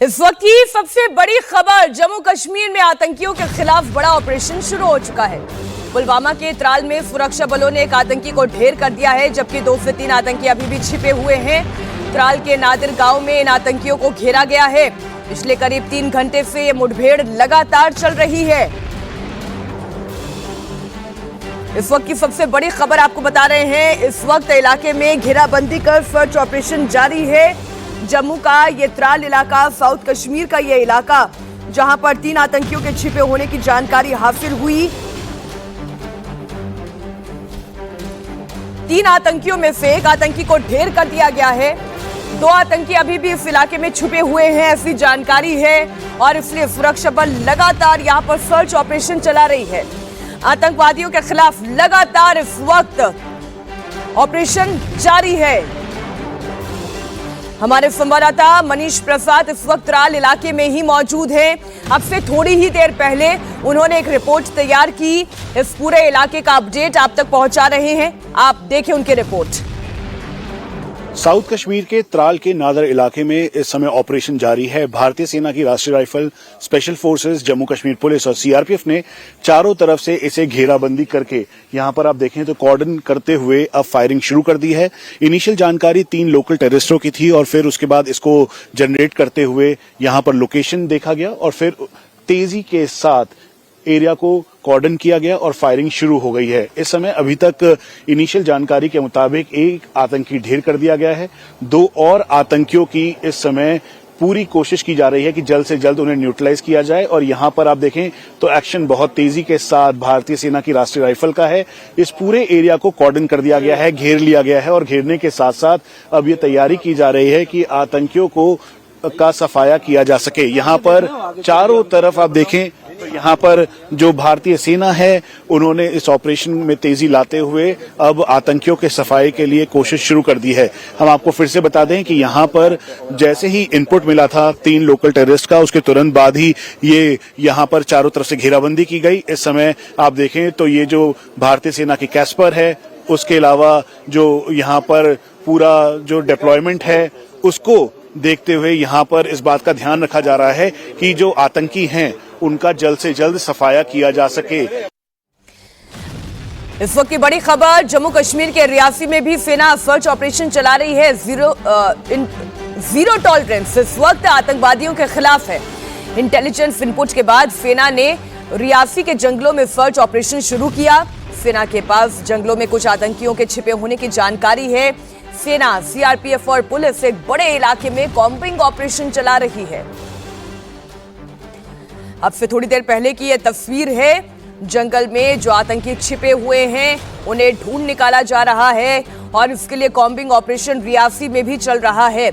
इस वक्त की सबसे बड़ी खबर, जम्मू कश्मीर में आतंकियों के खिलाफ बड़ा ऑपरेशन शुरू हो चुका है। पुलवामा के त्राल में सुरक्षा बलों ने एक आतंकी को ढेर कर दिया है, जबकि 2 से 3 आतंकी अभी भी छिपे हुए हैं। त्राल के नादिर गांव में इन आतंकियों को घेरा गया है। पिछले करीब 3 घंटे से ये मुठभेड़ लगातार चल रही है। इस वक्त की सबसे बड़ी खबर आपको बता रहे हैं। इस वक्त इलाके में घेराबंदी कर सर्च ऑपरेशन जारी है। जम्मू का ये त्राल इलाका, साउथ कश्मीर का ये इलाका, जहां पर 3 आतंकियों के छिपे होने की जानकारी हासिल हुई। 3 आतंकियों में से एक आतंकी को ढेर कर दिया गया है। 2 आतंकी अभी भी इस इलाके में छुपे हुए हैं, ऐसी जानकारी है, और इसलिए सुरक्षा बल लगातार यहां पर सर्च ऑपरेशन चला रही है। आतंकवादियों के खिलाफ लगातार इस वक्त ऑपरेशन जारी है। हमारे संवाददाता मनीष प्रसाद इस वक्त त्राल इलाके में ही मौजूद हैं। अब से थोड़ी ही देर पहले उन्होंने एक रिपोर्ट तैयार की। इस पूरे इलाके का अपडेट आप तक पहुंचा रहे हैं, आप देखें उनकी रिपोर्ट। साउथ कश्मीर के त्राल के नादर इलाके में इस समय ऑपरेशन जारी है। भारतीय सेना की राष्ट्रीय rifle, special forces, Jammu Kashmir police और सीआरपीएफ ने चारों तरफ से इसे घेराबंदी करके यहां पर आप देखें तो कॉर्डन करते हुए अब फायरिंग शुरू कर दी है। इनिशियल जानकारी 3 लोकल टेररिस्टों की थी और फिर उसके बाद इसको जनरेट करते हुए यहां पर लोकेशन देखा गया और फिर तेजी के साथ एरिया को कॉर्डन किया गया और फायरिंग शुरू हो गई है। इस समय अभी तक इनिशियल जानकारी के मुताबिक एक आतंकी ढेर कर दिया गया है। 2 और आतंकियों की इस समय पूरी कोशिश की जा रही है कि जल्द से जल्द उन्हें न्यूट्रलाइज किया जाए। और यहां पर आप देखें तो एक्शन बहुत तेजी के साथ भारतीय सेना की राष्ट्रीय राइफल का है। इस पूरे एरिया को कॉर्डन कर दिया गया है, घेर लिया गया है और घेरने के साथ साथ अब ये तैयारी की जा रही है कि आतंकियों का सफाया किया जा सके। यहाँ पर चारों तरफ आप देखें तो यहाँ पर जो भारतीय सेना है उन्होंने इस ऑपरेशन में तेजी लाते हुए अब आतंकियों के सफाई के लिए कोशिश शुरू कर दी है। हम आपको फिर से बता दें कि यहाँ पर जैसे ही इनपुट मिला था 3 लोकल टेररिस्ट का, उसके तुरंत बाद ही ये यहाँ पर चारों तरफ से घेराबंदी की गई। इस समय आप देखें तो ये जो भारतीय सेना की कैस्पर है, उसके अलावा जो यहाँ पर पूरा जो डिप्लॉयमेंट है उसको देखते हुए यहाँ पर इस बात का ध्यान रखा जा रहा है कि जो आतंकी हैं उनका जल्द से जल्द सफाया किया जा सके। इस वक्त की बड़ी खबर, जम्मू कश्मीर के रियासी में भी सेना सर्च ऑपरेशन चला रही है। जीरो टॉलरेंस इस वक्त आतंकवादियों के खिलाफ है। इंटेलिजेंस इनपुट के बाद सेना ने रियासी के जंगलों में सर्च ऑपरेशन शुरू किया। सेना के पास जंगलों में कुछ आतंकियों के छिपे होने की जानकारी है। सेना, सीआरपीएफ और पुलिस एक बड़े इलाके में कॉम्बिंग ऑपरेशन चला रही है। अब से थोड़ी देर पहले की यह तस्वीर है। जंगल में जो आतंकी छिपे हुए हैं उन्हें ढूंढ निकाला जा रहा है और इसके लिए कॉम्बिंग ऑपरेशन रियासी में भी चल रहा है।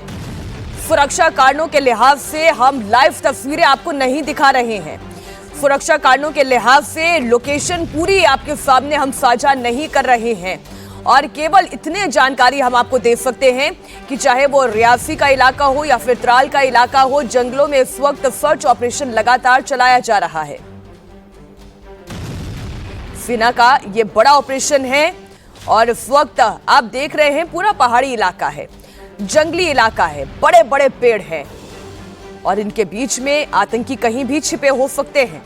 सुरक्षा कारणों के लिहाज से हम लाइव तस्वीरें आपको नहीं दिखा रहे हैं। सुरक्षा कारणों के लिहाज से लोकेशन पूरी आपके सामने हम साझा नहीं कर रहे हैं और केवल इतने जानकारी हम आपको दे सकते हैं कि चाहे वो रियासी का इलाका हो या फिर त्राल का इलाका हो, जंगलों में इस वक्त सर्च ऑपरेशन लगातार चलाया जा रहा है। सेना का ये बड़ा ऑपरेशन है और इस वक्त आप देख रहे हैं पूरा पहाड़ी इलाका है, जंगली इलाका है, बड़े बड़े पेड़ हैं और इनके बीच में आतंकी कहीं भी छिपे हो सकते हैं।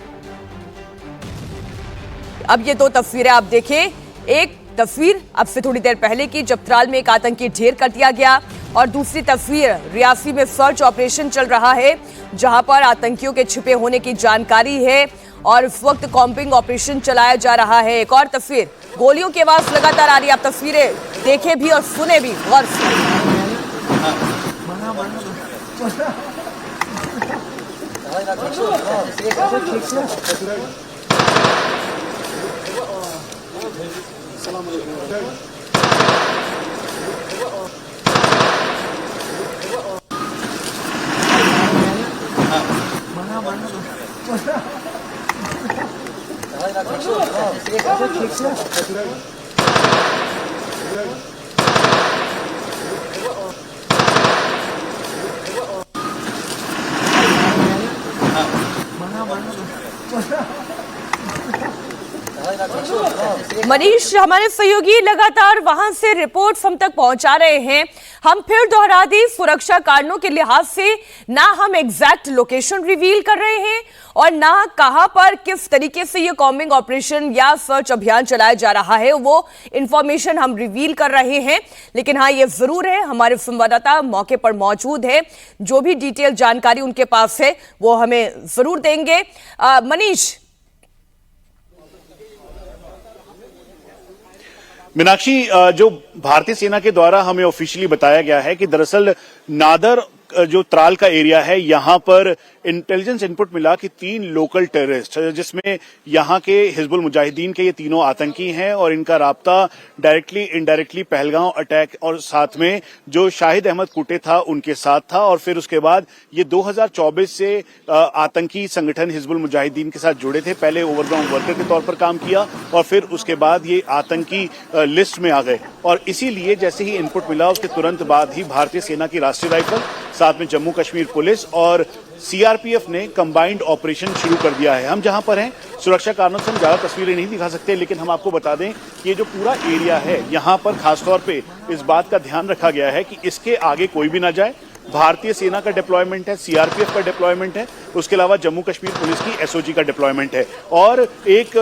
अब ये 2 तस्वीरें आप देखें। एक तस्वीर अब से थोड़ी देर पहले की, जब त्राल में एक आतंकी ढेर कर दिया गया, और दूसरी तस्वीर रियासी में सर्च ऑपरेशन चल रहा है जहां पर आतंकियों के छिपे होने की जानकारी है और इस वक्त कॉम्बिंग ऑपरेशन चलाया जा रहा है। एक और तस्वीर, गोलियों की आवाज लगातार आ रही है, आप तस्वीरें देखें भी और सुने भी गौर से। मनीष, हमारे सहयोगी लगातार वहां से रिपोर्ट्स हम तक पहुंचा रहे हैं। हम फिर दोहरा दें, सुरक्षा कारणों के लिहाज से ना हम एग्जैक्ट लोकेशन रिवील कर रहे हैं और ना कहां पर किस तरीके से ये कॉम्बिंग ऑपरेशन या सर्च अभियान चलाया जा रहा है वो इंफॉर्मेशन हम रिवील कर रहे हैं। लेकिन हाँ, ये जरूर है, हमारे संवाददाता मौके पर मौजूद है, जो भी डिटेल जानकारी उनके पास है वो हमें जरूर देंगे। मनीष। मीनाक्षी, जो भारतीय सेना के द्वारा हमें ऑफिशियली बताया गया है कि दरअसल नादर जो त्राल का एरिया है, यहां पर इंटेलिजेंस इनपुट मिला कि 3 लोकल टेररिस्ट, जिसमें यहां के हिजबुल मुजाहिदीन के ये तीनों आतंकी हैं और इनका राब्ता डायरेक्टली इनडायरेक्टली पहलगांव अटैक और साथ में जो शाहिद अहमद कुटे था उनके साथ था। और फिर उसके बाद ये 2024 से आतंकी संगठन हिजबुल मुजाहिदीन के साथ जुड़े थे। पहले ओवरग्राउंड वर्कर के तौर पर काम किया और फिर उसके बाद ये आतंकी लिस्ट में आ गए। और इसीलिए जैसे ही इनपुट मिला उसके तुरंत बाद ही भारतीय सेना की राष्ट्रीय राइफल, साथ में जम्मू कश्मीर पुलिस और सीआरपीएफ ने कंबाइंड ऑपरेशन शुरू कर दिया है। हम जहां पर हैं, सुरक्षा कारणों से हम ज्यादा तस्वीरें नहीं दिखा सकते, लेकिन हम आपको बता दें कि ये जो पूरा एरिया है, यहां पर खासतौर पे इस बात का ध्यान रखा गया है कि इसके आगे कोई भी ना जाए। भारतीय सेना का डिप्लॉयमेंट है, सीआरपीएफ का डिप्लॉयमेंट है, उसके अलावा जम्मू कश्मीर पुलिस की एसओजी का डिप्लॉयमेंट है। और एक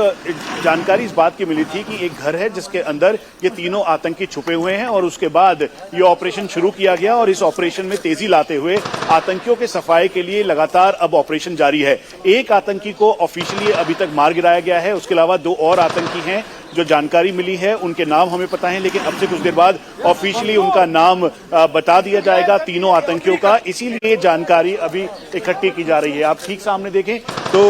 जानकारी इस बात की मिली थी कि एक घर है जिसके अंदर ये तीनों आतंकी छुपे हुए हैं और उसके बाद ये ऑपरेशन शुरू किया गया और इस ऑपरेशन में तेजी लाते हुए आतंकियों के सफाये के लिए लगातार अब ऑपरेशन जारी है। एक आतंकी को ऑफिशियली अभी तक मार गिराया गया है, उसके अलावा 2 और आतंकी हैं जो जानकारी मिली है, उनके नाम हमें पता है, लेकिन अब से कुछ देर बाद ऑफिशियली उनका नाम बता दिया जाएगा तीनों आतंकियों का। इसीलिए जानकारी अभी इकट्ठी की जा रही है। आप ठीक सामने देखें तो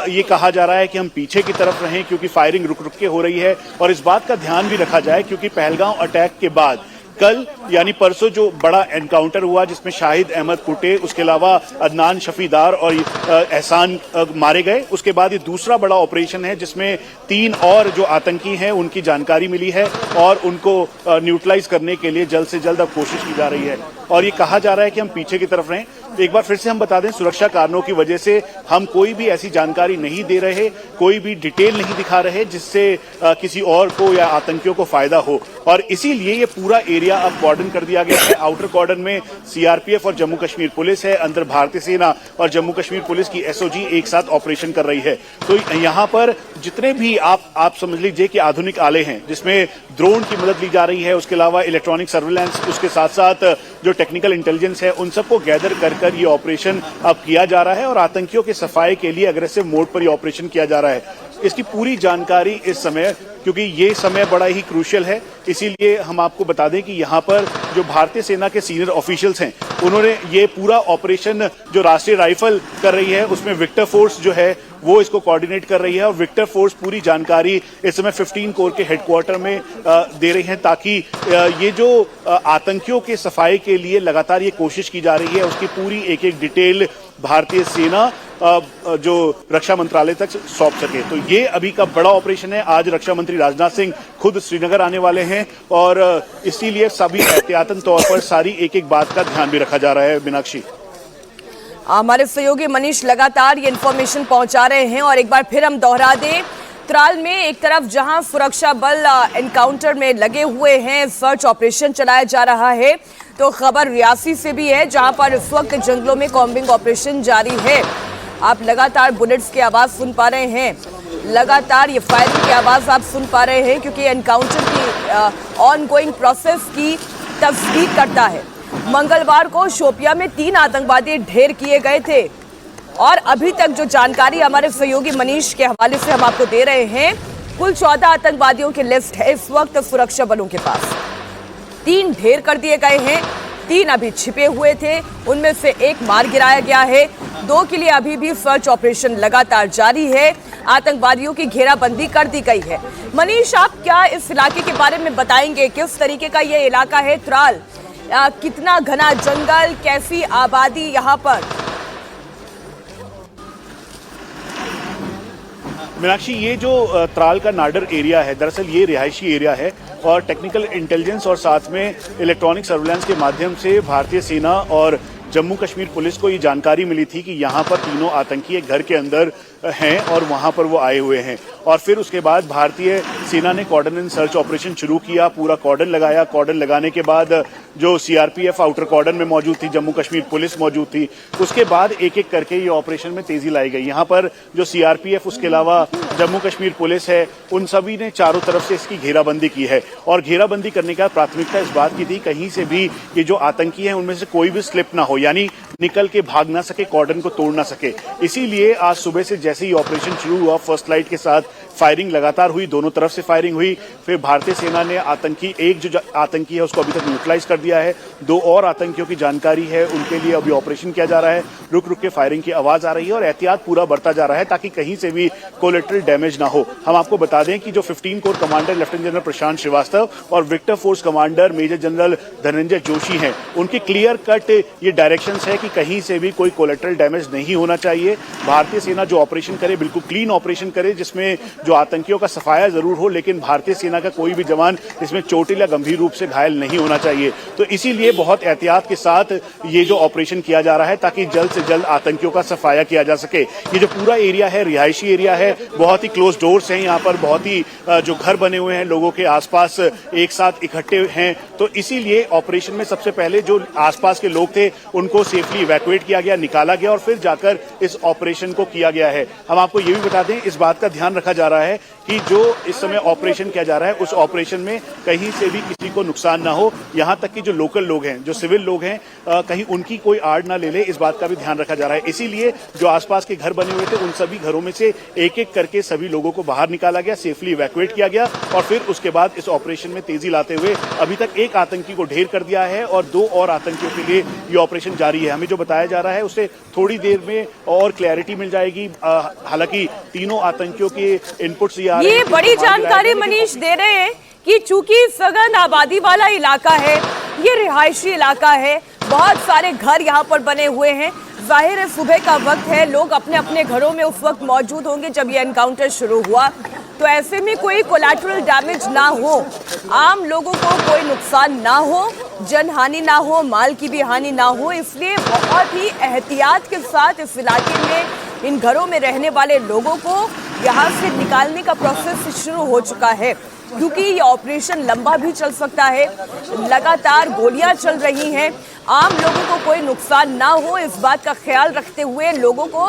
ये कहा जा रहा है कि हम पीछे की तरफ रहें क्योंकि फायरिंग रुक रुक के हो रही है। और इस बात का ध्यान भी रखा जाए क्योंकि पहलगांव अटैक के बाद कल यानी परसों जो बड़ा एनकाउंटर हुआ जिसमें शाहिद अहमद कुटे, उसके अलावा अदनान शफीदार और एहसान मारे गए, उसके बाद ये दूसरा बड़ा ऑपरेशन है जिसमें 3 और जो आतंकी हैं उनकी जानकारी मिली है और उनको न्यूट्रलाइज करने के लिए जल्द से जल्द अब कोशिश की जा रही है। और ये कहा जा रहा है कि हम पीछे की तरफ रहें। एक बार फिर से हम बता दें, सुरक्षा कारणों की वजह से हम कोई भी ऐसी जानकारी नहीं दे रहे, कोई भी डिटेल नहीं दिखा रहे जिससे किसी और को या आतंकियों को फायदा हो। और इसीलिए ये पूरा एरिया अब कॉर्डन कर दिया गया है। आउटर कॉर्डन में सीआरपीएफ और जम्मू कश्मीर पुलिस है, अंदर भारतीय सेना और जम्मू कश्मीर पुलिस की एसओजी एक साथ ऑपरेशन कर रही है। तो यहाँ पर जितने भी आप समझ लीजिए कि आधुनिक आले हैं जिसमें ड्रोन की मदद ली जा रही है, उसके अलावा इलेक्ट्रॉनिक सर्विलांस, उसके साथ साथ जो टेक्निकल इंटेलिजेंस है, उन सबको गैदर कर ये ऑपरेशन अब किया जा रहा है और आतंकियों के सफाये के लिए अग्रेसिव मोड पर ये ऑपरेशन किया जा रहा है। इसकी पूरी जानकारी इस समय, क्योंकि ये समय बड़ा ही क्रूशियल है, इसीलिए हम आपको बता दें कि यहाँ पर जो भारतीय सेना के सीनियर ऑफिशियल्स हैं उन्होंने ये पूरा ऑपरेशन जो राष्ट्रीय राइफल कर रही है उसमें विक्टर फोर्स जो है वो इसको कोऑर्डिनेट कर रही है और विक्टर फोर्स पूरी जानकारी इस समय 15 कोर के हेडक्वार्टर में दे रही है ताकि ये जो आतंकियों के सफाई के लिए लगातार ये कोशिश की जा रही है उसकी पूरी एक एक डिटेल भारतीय सेना जो रक्षा मंत्रालय तक सौंप सके। तो ये अभी का बड़ा ऑपरेशन है। आज रक्षा मंत्री राजनाथ सिंह खुद श्रीनगर आने वाले हैं और इसीलिए सभी एहतियातन तौर पर सारी एक एक बात का ध्यान भी रखा जा रहा है। मीनाक्षी, हमारे सहयोगी मनीष लगातार ये इंफॉर्मेशन पहुंचा रहे हैं और एक बार फिर हम दोहरा दें, त्राल में एक तरफ जहां सुरक्षा बल एनकाउंटर में लगे हुए हैं, सर्च ऑपरेशन चलाया जा रहा है, तो खबर रियासी से भी है जहां पर इस वक्त जंगलों में कॉम्बिंग ऑपरेशन जारी है। आप लगातार बुलेट्स की आवाज सुन पा रहे हैं, लगातार ये फायरिंग की आवाज आप सुन पा रहे हैं क्योंकि एनकाउंटर की ऑनगोइंग प्रोसेस की तस्दीक करता है। मंगलवार को शोपिया में 3 आतंकवादी ढेर किए गए थे और अभी तक जो जानकारी हमारे सहयोगी मनीष के हवाले से हम आपको दे रहे हैं, कुल 14 आतंकवादियों की लिस्ट है इस वक्त सुरक्षा बलों के पास। 3 ढेर कर दिए गए हैं, 3 अभी छिपे हुए थे, उनमें से 1 मार गिराया गया है, 2 के लिए अभी भी सर्च ऑपरेशन लगातार जारी है। आतंकवादियों की घेराबंदी कर दी गई है। मनीष, आप क्या इस इलाके के बारे में बताएंगे? किस तरीके का ये इलाका है त्राल? कितना घना जंगल, कैसी आबादी यहाँ पर? मीनाक्षी, ये जो त्राल का नाडर एरिया है दरअसल ये रिहायशी एरिया है और टेक्निकल इंटेलिजेंस और साथ में इलेक्ट्रॉनिक सर्विलांस के माध्यम से भारतीय सेना और जम्मू कश्मीर पुलिस को ये जानकारी मिली थी कि यहाँ पर तीनों आतंकी एक घर के अंदर हैं और वहां पर वो आए हुए हैं। और फिर उसके बाद भारतीय सेना ने कॉर्डन एंड सर्च ऑपरेशन शुरू किया, पूरा कॉर्डन लगाया। कॉर्डन लगाने के बाद जो सीआरपीएफ आउटर कॉर्डन में मौजूद थी, जम्मू कश्मीर पुलिस मौजूद थी, उसके बाद एक एक करके ये ऑपरेशन में तेजी लाई गई। यहाँ पर जो सीआरपीएफ, उसके अलावा जम्मू कश्मीर पुलिस है, उन सभी ने चारों तरफ से इसकी घेराबंदी की है। और घेराबंदी करने का प्राथमिकता इस बात की थी कहीं से भी ये जो आतंकी हैं उनमें से कोई भी स्लिप ना हो, यानी निकल के भाग ना सके, कॉर्डन को तोड़ ना सके। इसीलिए आज सुबह से जैसे ही ऑपरेशन शुरू हुआ, फर्स्ट लाइट के साथ फायरिंग लगातार हुई, दोनों तरफ से फायरिंग हुई। फिर भारतीय सेना ने एक जो आतंकी है उसको अभी तक न्यूट्रलाइज कर दिया है। 2 और आतंकियों की जानकारी है, उनके लिए अभी ऑपरेशन किया जा रहा है। रुक रुक के फायरिंग की आवाज आ रही है और एहतियात पूरा बढ़ता जा रहा है ताकि कहीं से भी कोलेटरल डैमेज ना हो। हम आपको बता दें कि जो 15 corps commander lieutenant general Prashant Srivastava और Victor force commander major general Dhananjay Joshi हैं, उनके क्लियर कट ये डायरेक्शंस है कि कहीं से भी कोई कोलेटरल डैमेज नहीं होना चाहिए। भारतीय सेना जो ऑपरेशन करे बिल्कुल क्लीन ऑपरेशन करे, जिसमें जो आतंकियों का सफाया जरूर हो, लेकिन भारतीय सेना का कोई भी जवान इसमें चोटिल या गंभीर रूप से घायल नहीं होना चाहिए। तो इसीलिए बहुत एहतियात के साथ ये जो ऑपरेशन किया जा रहा है ताकि जल्द से जल्द आतंकियों का सफाया किया जा सके। ये जो पूरा एरिया है रिहायशी एरिया है, बहुत ही क्लोज डोर्स हैं यहाँ पर, बहुत ही जो घर बने हुए हैं लोगों के आसपास एक साथ इकट्ठे हैं। तो इसीलिए ऑपरेशन में सबसे पहले जो आसपास के लोग थे उनको सेफली इवैक्यूएट किया गया, निकाला गया और फिर जाकर इस ऑपरेशन को किया गया है। हम आपको ये भी बता दें, इस बात का ध्यान रखा जा रहा है कि जो इस समय ऑपरेशन किया जा रहा है उस ऑपरेशन में कहीं से भी किसी को नुकसान ना हो, यहाँ तक कि जो लोकल लोग हैं, जो सिविल लोग हैं, कहीं उनकी कोई आड़ ना ले ले, इस बात का भी ध्यान रखा जा रहा है। इसीलिए जो आसपास के घर बने हुए थे उन सभी घरों में से एक एक करके सभी लोगों को बाहर निकाला गया, सेफली इवैक्यूएट किया गया और फिर उसके बाद इस ऑपरेशन में तेजी लाते हुए अभी तक एक आतंकी को ढेर कर दिया है और 2 और आतंकियों के लिए ये ऑपरेशन जारी है। हमें जो बताया जा रहा है उससे थोड़ी देर में और क्लैरिटी मिल जाएगी। हालांकि तीनों आतंकियों के इनपुट्स ये बड़ी जानकारी मनीष दे रहे हैं कि चूंकि सघन आबादी वाला इलाका है, ये रिहायशी इलाका है, बहुत सारे घर यहाँ पर बने हुए हैं, जाहिर है सुबह का वक्त है, लोग अपने अपने घरों में उस वक्त मौजूद होंगे जब ये एनकाउंटर शुरू हुआ। तो ऐसे में कोई कोलैटरल डैमेज ना हो, आम लोगों को कोई नुकसान ना हो, जनहानि ना हो, माल की भी हानि ना हो, इसलिए बहुत ही एहतियात के साथ इस इलाके में इन घरों में रहने वाले लोगों को यहाँ से निकालने का प्रोसेस शुरू हो चुका है, क्योंकि ये ऑपरेशन लंबा भी चल सकता है। लगातार गोलियां चल रही हैं, आम लोगों को कोई नुकसान ना हो इस बात का ख्याल रखते हुए लोगों को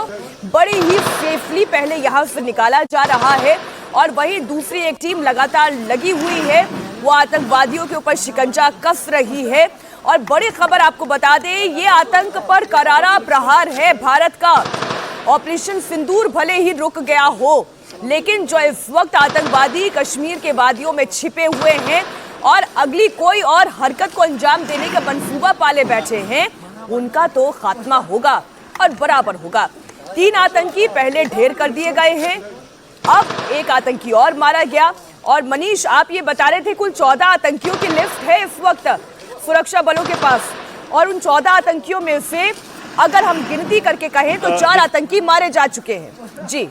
बड़ी ही सेफली पहले यहाँ से निकाला जा रहा है। और वहीं दूसरी एक टीम लगातार लगी हुई है, वो आतंकवादियों के ऊपर शिकंजा कस रही है। और बड़ी खबर आपको बता दें, ये आतंक पर करारा प्रहार है भारत का। ऑपरेशन सिंदूर भले ही रुक गया हो, लेकिन जो इस वक्त आतंकवादी कश्मीर के वादियों में छिपे हुए हैं और अगली कोई और हरकत को अंजाम देने का मंसूबा पाले बैठे हैं, उनका तो खात्मा होगा और बराबर होगा। 3 आतंकी पहले ढेर कर दिए गए हैं, अब एक आतंकी और मारा गया। और मनीष, आप ये बता रहे थे कुल 14 आतंकियों की लिस्ट है इस वक्त सुरक्षा बलों के पास, और उन 14 आतंकियों में से अगर हम गिनती करके कहें तो 4 आतंकी मारे जा चुके हैं। जी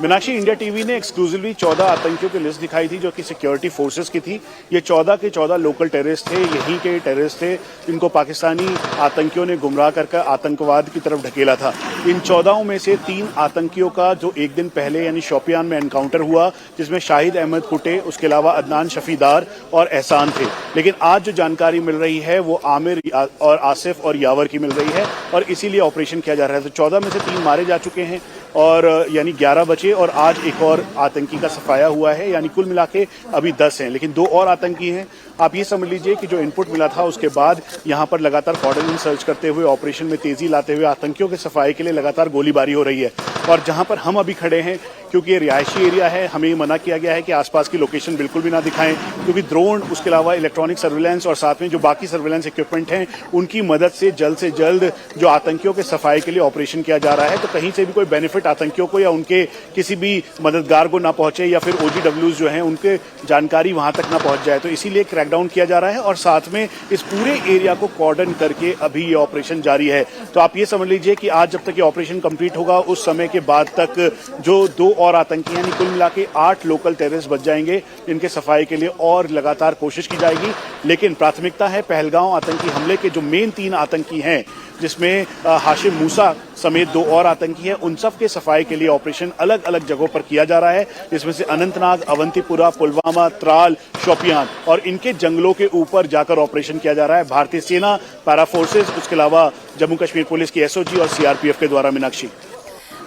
मीनाक्षी, इंडिया टीवी ने एक्सक्लूसिवली 14 आतंकियों की लिस्ट दिखाई थी जो कि सिक्योरिटी फोर्सेस की थी। ये 14 के 14 लोकल टेररिस्ट थे, यहीं के टेररिस्ट थे, इनको पाकिस्तानी आतंकियों ने गुमराह कर आतंकवाद की तरफ ढकेला था। इन 14 में से 3 आतंकियों का जो एक दिन पहले यानी शोपियान में एनकाउंटर हुआ, जिसमें शाहिद अहमद कुटे, उसके अलावा अदनान शफीदार और एहसान थे। लेकिन आज जो जानकारी मिल रही है वो आमिर और आसिफ और यावर की मिल रही है और इसीलिए ऑपरेशन किया जा रहा है। तो 14 में से 3 मारे जा चुके हैं और यानी 11 बचे और आज एक और आतंकी का सफाया हुआ है, यानी कुल मिला के अभी 10 हैं, लेकिन 2 और आतंकी हैं। आप ये समझ लीजिए कि जो इनपुट मिला था उसके बाद यहाँ पर लगातार कॉर्डन सर्च करते हुए, ऑपरेशन में तेजी लाते हुए आतंकियों के सफाई के लिए लगातार गोलीबारी हो रही है। और जहाँ पर हम अभी खड़े हैं, क्योंकि ये रिहायशी एरिया है, हमें मना किया गया है कि आसपास की लोकेशन बिल्कुल भी ना दिखाएं, क्योंकि ड्रोन, उसके अलावा इलेक्ट्रॉनिक सर्विलेंस और साथ में जो बाकी सर्विलेंस इक्विपमेंट हैं उनकी मदद से जल्द जो आतंकियों के सफाई के लिए ऑपरेशन किया जा रहा है, तो कहीं से भी कोई बेनिफिट आतंकियों को या उनके किसी भी मददगार को ना पहुंचे या फिर OGWs जो हैं उनके जानकारी वहां तक ना पहुंच जाए। तो इसीलिए क्रैकडाउन किया जा रहा है और साथ में इस पूरे एरिया को कॉर्डन करके अभी ये ऑपरेशन जारी है। तो आप ये समझ लीजिए कि आज जब तक ये ऑपरेशन कंप्लीट होगा उस समय के बाद तक जो 2 और आतंकी, यानी कुल मिला के 8 लोकल टेररिस्ट बच जाएंगे। इनके सफाई के लिए और लगातार कोशिश की जाएगी, लेकिन प्राथमिकता है पहलगांव आतंकी हमले के जो मेन 3 आतंकी हैं, जिसमें हाशिम मूसा समेत 2 और आतंकी हैं, उन सब के सफाई के लिए ऑपरेशन अलग अलग जगहों पर किया जा रहा है, जिसमें से अनंतनाग, अवंतीपुरा, पुलवामा, त्राल, शोपियान और इनके जंगलों के ऊपर जाकर ऑपरेशन किया जा रहा है। भारतीय सेना, पैरा फोर्सेस, उसके अलावा जम्मू कश्मीर पुलिस की एसओजी और सीआरपीएफ के द्वारा। मीनाक्षी,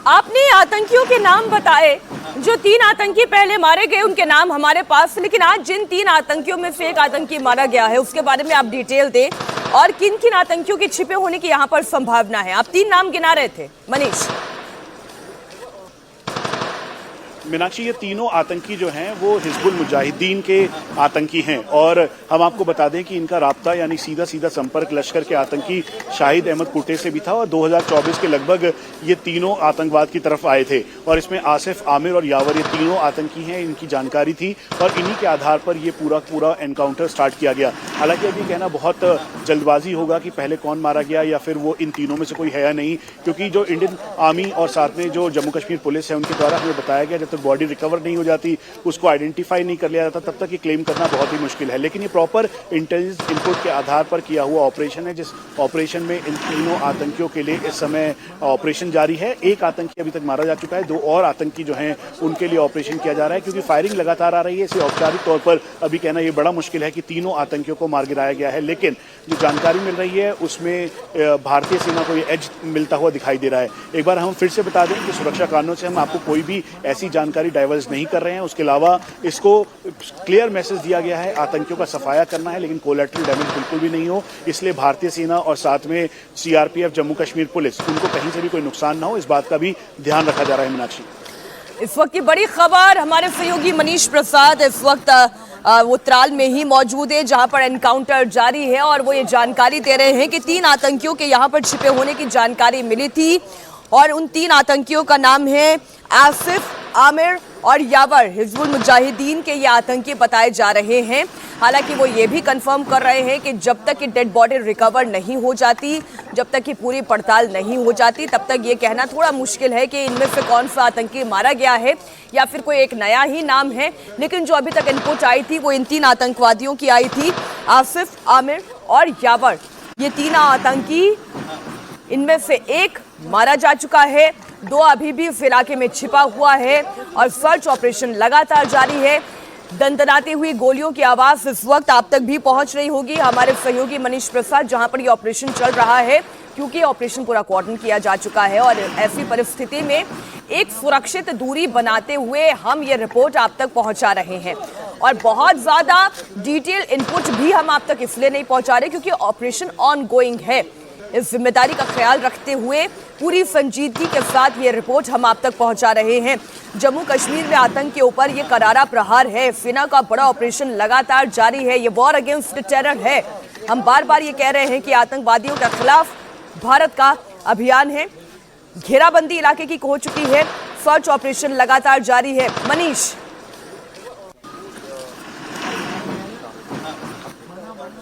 आपने आतंकियों के नाम बताए, जो 3 आतंकी पहले मारे गए उनके नाम हमारे पास, लेकिन आज जिन 3 आतंकियों में से एक आतंकी मारा गया है उसके बारे में आप डिटेल दें, और किन किन आतंकियों के छिपे होने की यहाँ पर संभावना है। आप 3 नाम गिना रहे थे मनीष। मीनाक्षी, ये तीनों आतंकी जो हैं वो हिजबुल मुजाहिदीन के आतंकी हैं, और हम आपको बता दें कि इनका राब्ता यानी सीधा सीधा संपर्क लश्कर के आतंकी शाहिद अहमद कुटे से भी था, और 2024 के लगभग ये तीनों आतंकवाद की तरफ आए थे, और इसमें आसिफ, आमिर और यावर ये तीनों आतंकी हैं, इनकी जानकारी थी, और इन्हीं के आधार पर ये पूरा एनकाउंटर स्टार्ट किया गया। हालांकि अभी कहना बहुत जल्दबाजी होगा कि पहले कौन मारा गया या फिर वो इन तीनों में से कोई है या नहीं, क्योंकि जो इंडियन आर्मी और साथ में जो जम्मू कश्मीर पुलिस है उनके द्वारा हमें बताया गया, जब तक बॉडी रिकवर नहीं हो जाती, उसको आइडेंटिफाई नहीं कर लिया जाता, तब तक ये क्लेम करना बहुत ही मुश्किल है। लेकिन ये प्रॉपर इंटेलिजेंस इनपुट के आधार पर किया हुआ ऑपरेशन है, जिस ऑपरेशन में इन तीनों आतंकियों के लिए इस समय ऑपरेशन जारी है। एक आतंकी अभी तक मारा जा चुका है, 2 और आतंकी जो हैं उनके लिए ऑपरेशन किया जा रहा है, क्योंकि फायरिंग लगातार आ रही है। इसे औपचारिक तौर पर अभी कहना ये बड़ा मुश्किल है कि तीनों आतंकियों को मार गिराया गया है, लेकिन जो जानकारी मिल रही है उसमें भारतीय सेना को ये एज मिलता हुआ दिखाई दे रहा है। एक बार हम फिर से बता दें कि सुरक्षा कारणों से हम आपको कोई भी ऐसी जानकारी डाइवर्स नहीं कर रहे हैं। उसके अलावा इसको क्लियर मैसेज दिया गया है, आतंकियों का सफाया करना है, लेकिन कोलैटरल डैमेज बिल्कुल भी नहीं हो, इसलिए भारतीय सेना और साथ में सीआरपीएफ, जम्मू कश्मीर पुलिस, उनको कहीं से भी कोई नुकसान ना हो, इस बात का भी ध्यान रखा जा रहा है। मीनाक्षी, इस वक्त की बड़ी खबर, हमारे सहयोगी मनीष प्रसाद इस वक्त वो त्राल में ही मौजूद है जहां पर एनकाउंटर जारी है, और वो ये जानकारी दे रहे हैं कि 3 आतंकियों के यहां पर छिपे होने की जानकारी मिली थी, और उन 3 आतंकियों का नाम है आसिफ, आमिर और यावर। हिजबुल मुजाहिदीन के ये आतंकी बताए जा रहे हैं। हालांकि वो ये भी कंफर्म कर रहे हैं कि जब तक कि डेड बॉडी रिकवर नहीं हो जाती, जब तक कि पूरी पड़ताल नहीं हो जाती, तब तक ये कहना थोड़ा मुश्किल है कि इनमें से कौन सा आतंकी मारा गया है या फिर कोई एक नया ही नाम है। लेकिन जो अभी तक इनपुट आई थी वो इन 3 आतंकवादियों की आई थी, आसिफ, आमिर और यावर। ये 3 आतंकी, इनमें से एक मारा जा चुका है, 2 अभी भी इस इलाके में छिपा हुआ है, और सर्च ऑपरेशन लगातार जारी है। दंदनाती हुई गोलियों की आवाज इस वक्त आप तक भी पहुंच रही होगी, हमारे सहयोगी मनीष प्रसाद, जहां पर ये ऑपरेशन चल रहा है, क्योंकि ऑपरेशन पूरा कॉर्डन किया जा चुका है, और ऐसी परिस्थिति में एक सुरक्षित दूरी बनाते हुए हम ये रिपोर्ट आप तक पहुंचा रहे हैं, और बहुत ज्यादा डिटेल इनपुट भी हम आप तक इसलिए नहीं पहुंचा रहे क्योंकि ऑपरेशन ऑन गोइंग है। इस जिम्मेदारी का ख्याल रखते हुए पूरी संजीदगी के साथ ये रिपोर्ट हम आप तक पहुंचा रहे हैं। जम्मू कश्मीर में आतंक के ऊपर ये करारा प्रहार है, सेना का बड़ा ऑपरेशन लगातार जारी है, ये वॉर अगेंस्ट टेरर है। हम बार बार ये कह रहे हैं कि आतंकवादियों के खिलाफ भारत का अभियान है, घेराबंदी इलाके की हो चुकी है, सर्च ऑपरेशन लगातार जारी है। मनीष,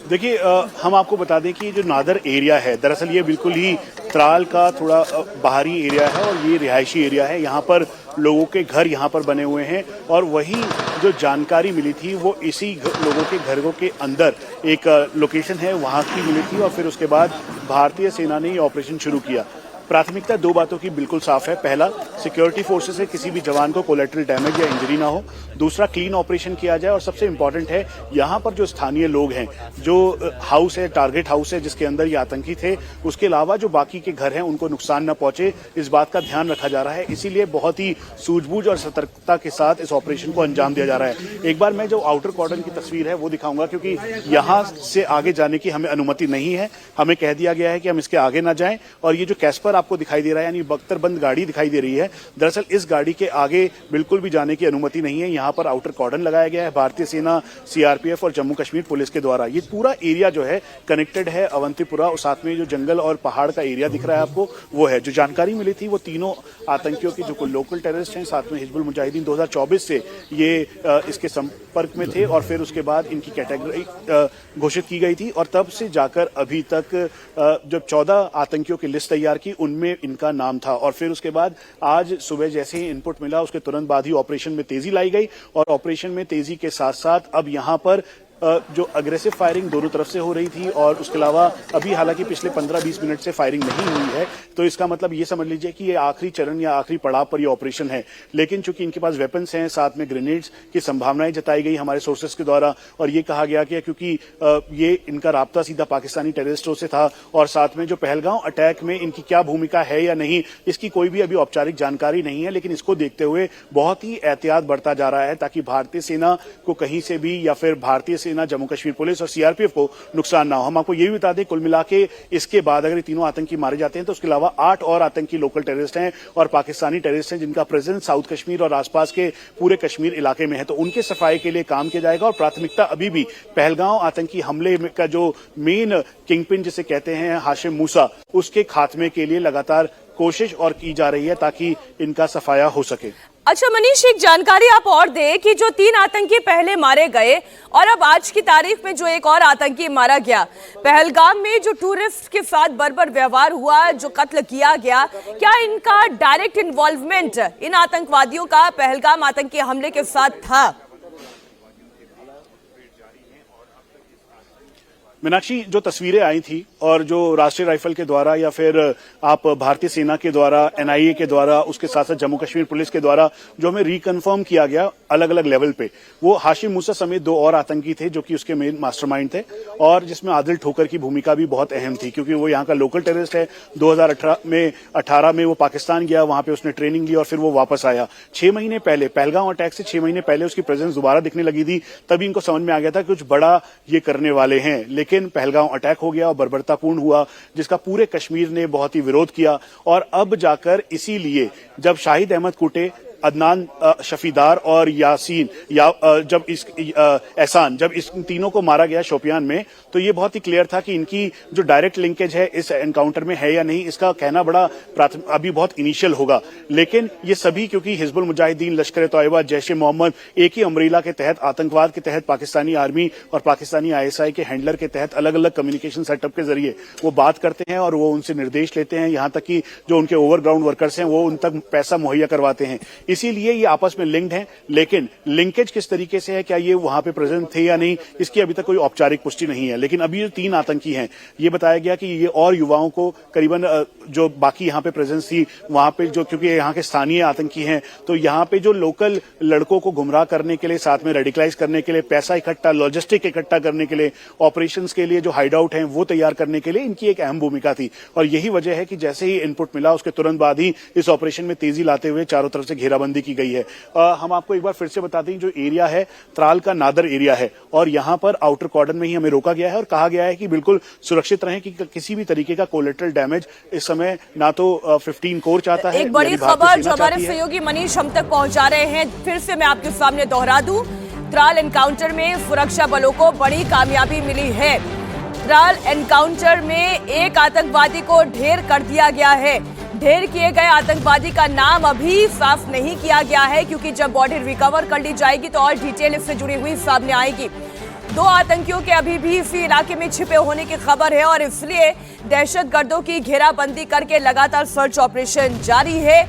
देखिए, हम आपको बता दें कि जो नादर एरिया है, दरअसल ये बिल्कुल ही त्राल का थोड़ा बाहरी एरिया है, और ये रिहायशी एरिया है। यहाँ पर लोगों के घर यहाँ पर बने हुए हैं, और वही जो जानकारी मिली थी वो इसी लोगों के घरों के अंदर एक लोकेशन है वहाँ की मिली थी, और फिर उसके बाद भारतीय सेना ने ये ऑपरेशन शुरू किया। प्राथमिकता 2 बातों की बिल्कुल साफ है। पहला, सिक्योरिटी फोर्सेस से किसी भी जवान को कोलैटरल डैमेज या इंजरी ना हो। दूसरा, क्लीन ऑपरेशन किया जाए, और सबसे इंपॉर्टेंट है यहाँ पर जो स्थानीय लोग हैं, जो हाउस है, टारगेट हाउस है जिसके अंदर ये आतंकी थे, उसके अलावा जो बाकी के घर हैं उनको नुकसान न पहुंचे, इस बात का ध्यान रखा जा रहा है। इसीलिए बहुत ही सूझबूझ और सतर्कता के साथ इस ऑपरेशन को अंजाम दिया जा रहा है। एक बार मैं जो आउटर कॉर्डन की तस्वीर है वो दिखाऊंगा, क्योंकि यहाँ से आगे जाने की हमें अनुमति नहीं है। हमें कह दिया गया है कि हम इसके आगे ना जाएं, और ये जो कैस्पर आपको दिखाई दे रहा है, यानी बख्तरबंद गाड़ी दिखाई दे रही है, दरअसल इस गाड़ी के आगे बिल्कुल भी जाने की अनुमति नहीं है। यहाँ पर आउटर कॉर्डन लगाया गया है भारतीय सेना, सीआरपीएफ और जम्मू कश्मीर पुलिस के द्वारा। ये पूरा एरिया जो है कनेक्टेड है अवंतीपुरा, और साथ में जो जंगल और पहाड़ का एरिया दिख रहा है आपको, वो है। जो जानकारी मिली थी वो तीनों आतंकियों की जो लोकल टेररिस्ट हैं, साथ में हिजबुल मुजाहिदीन 2024 से ये इसके संपर्क में थे, और फिर उसके बाद इनकी कैटेगरी घोषित की गई थी, और तब से जाकर अभी तक जब 14 आतंकियों की लिस्ट तैयार की, उनमें इनका नाम था। और फिर उसके बाद आज सुबह जैसे ही इनपुट मिला उसके तुरंत बाद ही ऑपरेशन में तेजी लाई गई और ऑपरेशन में तेजी के साथ साथ अब यहां पर जो अग्रेसिव फायरिंग दोनों तरफ से हो रही थी और उसके अलावा अभी हालांकि पिछले 15-20 मिनट से फायरिंग नहीं हुई है, तो इसका मतलब ये समझ लीजिए कि ये आखिरी चरण या आखिरी पड़ाव पर ये ऑपरेशन है। लेकिन चूंकि इनके पास वेपन्स हैं, साथ में ग्रेनेड्स की संभावनाएं जताई गई हमारे सोर्सेस के द्वारा और ये कहा गया कि क्योंकि ये इनका राब्ता सीधा पाकिस्तानी टेररिस्टों से था और साथ में जो पहलगांव अटैक में इनकी क्या भूमिका है या नहीं, इसकी कोई भी अभी औपचारिक जानकारी नहीं है। लेकिन इसको देखते हुए बहुत ही एहतियात बढ़ता जा रहा है ताकि भारतीय सेना को कहीं से भी या फिर भारतीय सेना, जम्मू कश्मीर पुलिस और सीआरपीएफ को नुकसान ना हो। हम आपको ये भी बता दें, कुल मिला के इसके बाद अगर ये तीनों आतंकी मारे जाते हैं तो उसके अलावा 8 और आतंकी लोकल टेररिस्ट हैं और पाकिस्तानी टेररिस्ट हैं जिनका प्रेजेंस साउथ कश्मीर और आसपास के पूरे कश्मीर इलाके में है। तो उनके सफाई के लिए काम किया जाएगा और प्राथमिकता अभी भी पहलगांव आतंकी हमले का जो मेन किंगपिन जिसे कहते हैं हाशिम मूसा, उसके खात्मे के लिए लगातार कोशिश और की जा रही है ताकि इनका सफाया हो सके। अच्छा मनीष, एक जानकारी आप और दें कि जो 3 आतंकी पहले मारे गए और अब आज की तारीख में जो एक और आतंकी मारा गया, पहलगाम में जो टूरिस्ट के साथ बर्बर व्यवहार हुआ, जो कत्ल किया गया, क्या इनका डायरेक्ट इन्वॉल्वमेंट इन आतंकवादियों का पहलगाम आतंकी हमले के साथ था? मीनाक्षी, जो तस्वीरें आई थी और जो राष्ट्रीय राइफल के द्वारा या फिर आप भारतीय सेना के द्वारा, एनआईए के द्वारा, उसके साथ साथ जम्मू कश्मीर पुलिस के द्वारा जो हमें रिकन्फर्म किया गया अलग अलग लेवल पे, वो हाशिम मूसा समेत 2 और आतंकी थे जो कि उसके मेन मास्टरमाइंड थे और जिसमें आदिल ठोकर की भूमिका भी बहुत अहम थी क्योंकि वो यहाँ का लोकल टेररिस्ट है। 2018 में वो पाकिस्तान गया, वहां पे उसने ट्रेनिंग ली और फिर वो वापस आया। 6 महीने पहले, पहलगांव अटैक से 6 महीने पहले उसकी प्रेजेंस दोबारा दिखने लगी थी। तभी इनको समझ में आ गया था कि कुछ बड़ा ये करने वाले हैं। लेकिन पहलगांव अटैक हो गया और बर्बरतापूर्ण हुआ जिसका पूरे कश्मीर ने बहुत ही विरोध किया और अब जाकर इसीलिए जब शाहिद अहमद कुटे, अदनान शफीदार और यासीन एहसान, जब इस तीनों को मारा गया शोपियान में, तो ये बहुत ही क्लियर था कि इनकी जो डायरेक्ट लिंकेज है इस एनकाउंटर में है या नहीं, इसका कहना बड़ा अभी बहुत इनिशियल होगा। लेकिन ये सभी क्योंकि हिजबुल मुजाहिदीन, लश्कर तोयबा, जैश ए मोहम्मद एक ही अम्ब्रेला के तहत, आतंकवाद के तहत पाकिस्तानी आर्मी और पाकिस्तानी आईएसआई के हैंडलर के तहत अलग अलग कम्युनिकेशन सेटअप के जरिए वो बात करते हैं और वो उनसे निर्देश लेते हैं, यहां तक कि जो उनके ओवरग्राउंड वर्कर्स हैं वो उन तक पैसा मुहैया करवाते हैं। इसीलिए ये आपस में लिंक्ड हैं। लेकिन लिंकेज किस तरीके से है, क्या ये वहां पे प्रेजेंट थे या नहीं, इसकी अभी तक कोई औपचारिक पुष्टि नहीं है। लेकिन अभी जो 3 आतंकी हैं, ये बताया गया कि ये और युवाओं को करीबन जो बाकी यहाँ पे प्रेजेंस थी वहां पे, जो क्योंकि यहाँ के स्थानीय आतंकी हैं, तो यहाँ पे जो लोकल लड़कों को गुमराह करने के लिए, साथ में रेडिकलाइज करने के लिए, पैसा इकट्ठा, लॉजिस्टिक इकट्ठा करने के लिए, ऑपरेशंस के लिए जो हाइडआउट हैं वो तैयार करने के लिए इनकी एक अहम भूमिका थी। और यही वजह है कि जैसे ही इनपुट मिला उसके तुरंत बाद ही इस ऑपरेशन में तेजी लाते हुए चारों तरफ से घेराबंदी की गई है। हम आपको एक बार फिर से बता दें, जो एरिया है त्राल का नादर एरिया है और यहां पर आउटर कॉर्डन में ही हमें रोका गया है और कहा गया है कि बिल्कुल सुरक्षित रहें कि किसी भी तरीके का कोलेटरल डैमेज इस समय ना तो 15 कोर चाहता है। एक बड़ी खबर जो हमारे सहयोगी मनीष हम तक पहुंचा रहे हैं, फिर से मैं आपके सामने दोहरा दूं, त्राल एनकाउंटर में सुरक्षा बलों को बड़ी कामयाबी मिली है। त्राल एनकाउंटर में एक आतंकवादी को ढेर कर दिया गया है। ढेर किए गए आतंकवादी का नाम अभी साफ नहीं किया गया है क्योंकि जब बॉडी रिकवर कर ली जाएगी तो और डिटेल इससे जुड़ी हुई सामने आएगी। 2 आतंकियों के अभी भी इसी इलाके में छिपे होने की खबर है और इसलिए दहशतगर्दों की घेराबंदी करके लगातार सर्च ऑपरेशन जारी है।